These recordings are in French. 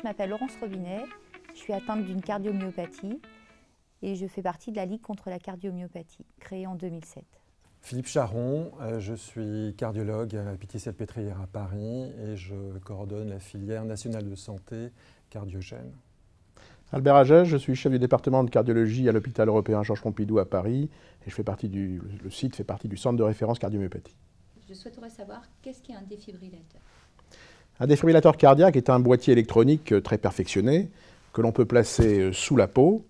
je m'appelle Laurence Robinet, je suis atteinte d'une cardiomyopathie et je fais partie de la Ligue contre la cardiomyopathie, créée en 2007. Philippe Charon, je suis cardiologue à la Pitié-Salpêtrière à Paris et je coordonne la filière nationale de santé cardiogène. Albert Agege, je suis chef du département de cardiologie à l'hôpital européen Georges Pompidou à Paris et le site fait partie du centre de référence cardiomyopathie. Je souhaiterais savoir qu'est-ce qu'est un défibrillateur. Un défibrillateur cardiaque est un boîtier électronique très perfectionné que l'on peut placer sous la peau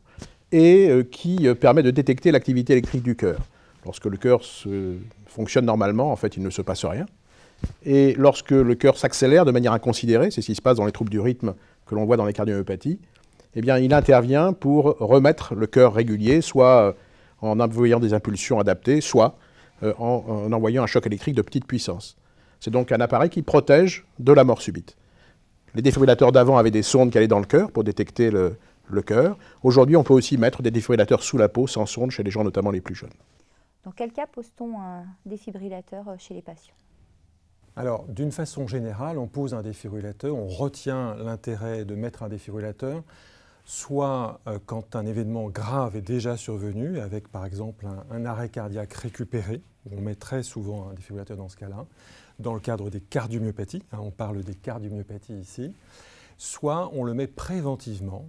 et qui permet de détecter l'activité électrique du cœur. Lorsque le cœur fonctionne normalement, en fait, il ne se passe rien. Et lorsque le cœur s'accélère de manière inconsidérée, c'est ce qui se passe dans les troubles du rythme que l'on voit dans les cardiomyopathies, eh bien, il intervient pour remettre le cœur régulier, soit en envoyant des impulsions adaptées, soit en envoyant un choc électrique de petite puissance. C'est donc un appareil qui protège de la mort subite. Les défibrillateurs d'avant avaient des sondes qui allaient dans le cœur pour détecter le cœur. Aujourd'hui, on peut aussi mettre des défibrillateurs sous la peau, sans sonde, chez les gens notamment les plus jeunes. Dans quel cas pose-t-on un défibrillateur chez les patients? Alors, d'une façon générale, on pose un défibrillateur, on retient l'intérêt de mettre un défibrillateur, soit quand un événement grave est déjà survenu, avec par exemple un arrêt cardiaque récupéré, on met très souvent un défibrillateur dans ce cas-là, dans le cadre des cardiomyopathies, on parle des cardiomyopathies ici, soit on le met préventivement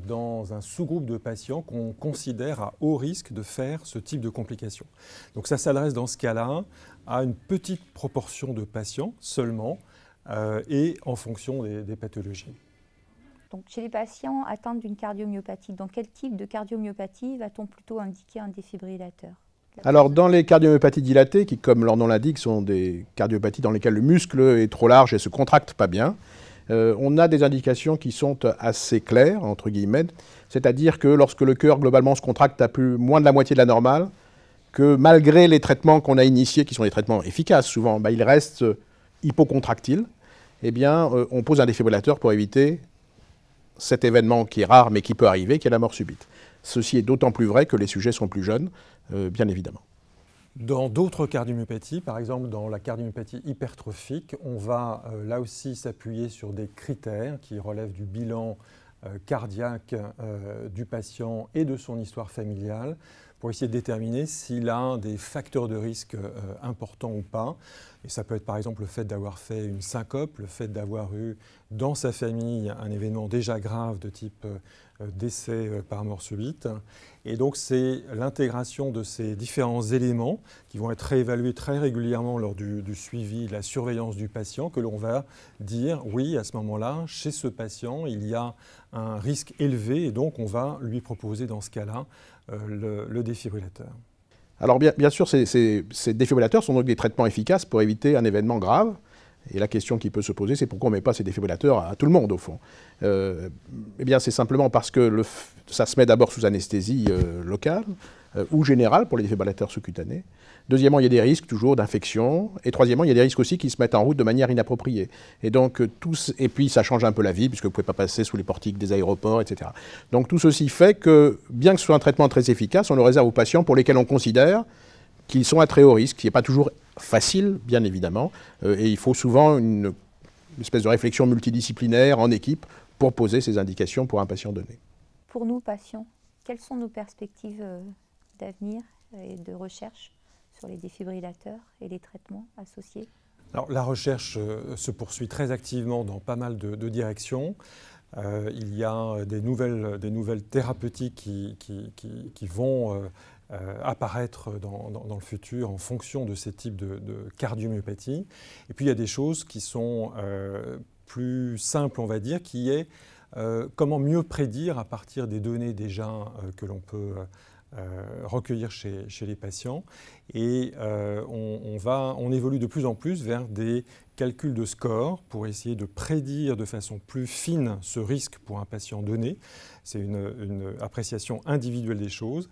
dans un sous-groupe de patients qu'on considère à haut risque de faire ce type de complications. Donc ça s'adresse dans ce cas-là à une petite proportion de patients seulement et en fonction des pathologies. Donc chez les patients atteints d'une cardiomyopathie, dans quel type de cardiomyopathie va-t-on plutôt indiquer un défibrillateur? Alors, dans les cardiomyopathies dilatées, qui, comme leur nom l'indique, sont des cardiomyopathies dans lesquelles le muscle est trop large et ne se contracte pas bien, on a des indications qui sont assez claires, entre guillemets, c'est-à-dire que lorsque le cœur, globalement, se contracte à moins de la moitié de la normale, que malgré les traitements qu'on a initiés, qui sont des traitements efficaces souvent, il reste hypocontractile, eh bien, on pose un défibrillateur pour éviter cet événement qui est rare, mais qui peut arriver, qui est la mort subite. Ceci est d'autant plus vrai que les sujets sont plus jeunes, bien évidemment. Dans d'autres cardiomyopathies, par exemple dans la cardiomyopathie hypertrophique, on va là aussi s'appuyer sur des critères qui relèvent du bilan cardiaque du patient et de son histoire familiale pour essayer de déterminer s'il a des facteurs de risque importants ou pas. Et ça peut être par exemple le fait d'avoir fait une syncope, le fait d'avoir eu dans sa famille un événement déjà grave de type décès par mort subite. Et donc c'est l'intégration de ces différents éléments qui vont être réévalués très régulièrement lors du suivi, de la surveillance du patient, que l'on va dire oui, à ce moment-là, chez ce patient, il y a un risque élevé et donc on va lui proposer dans ce cas-là le défibrillateur. Alors bien sûr, ces défibrillateurs sont donc des traitements efficaces pour éviter un événement grave. Et la question qui peut se poser, c'est pourquoi on ne met pas ces défibrillateurs à tout le monde, au fond. Eh bien, c'est simplement parce que ça se met d'abord sous anesthésie locale ou générale pour les défibrillateurs sous-cutanés. Deuxièmement, il y a des risques toujours d'infection. Et troisièmement, il y a des risques aussi qui se mettent en route de manière inappropriée. Et donc, et puis, ça change un peu la vie, puisque vous ne pouvez pas passer sous les portiques des aéroports, etc. Donc, tout ceci fait que, bien que ce soit un traitement très efficace, on le réserve aux patients pour lesquels on considère qu'ils sont à très haut risque, ce qui n'est pas toujours facile, bien évidemment, et il faut souvent une espèce de réflexion multidisciplinaire en équipe pour poser ces indications pour un patient donné. Pour nous, patients, quelles sont nos perspectives d'avenir et de recherche sur les défibrillateurs et les traitements associés? Alors, la recherche se poursuit très activement dans pas mal de directions. Il y a des nouvelles thérapeutiques qui vont apparaître dans le futur en fonction de ces types de cardiomyopathie. Et puis il y a des choses qui sont plus simples, on va dire, qui est comment mieux prédire à partir des données déjà que l'on peut recueillir chez les patients. Et on évolue de plus en plus vers des calculs de score pour essayer de prédire de façon plus fine ce risque pour un patient donné. C'est une appréciation individuelle des choses.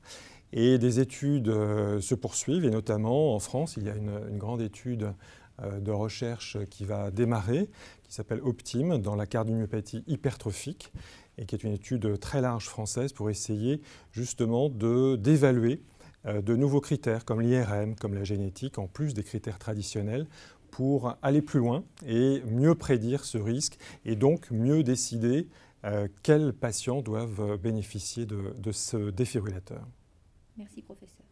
Et des études se poursuivent, et notamment en France, il y a une grande étude de recherche qui va démarrer, qui s'appelle OPTIME, dans la cardiomyopathie hypertrophique, et qui est une étude très large française pour essayer justement d'évaluer de nouveaux critères comme l'IRM, comme la génétique, en plus des critères traditionnels, pour aller plus loin et mieux prédire ce risque et donc mieux décider quels patients doivent bénéficier de ce défibrillateur. Merci professeur.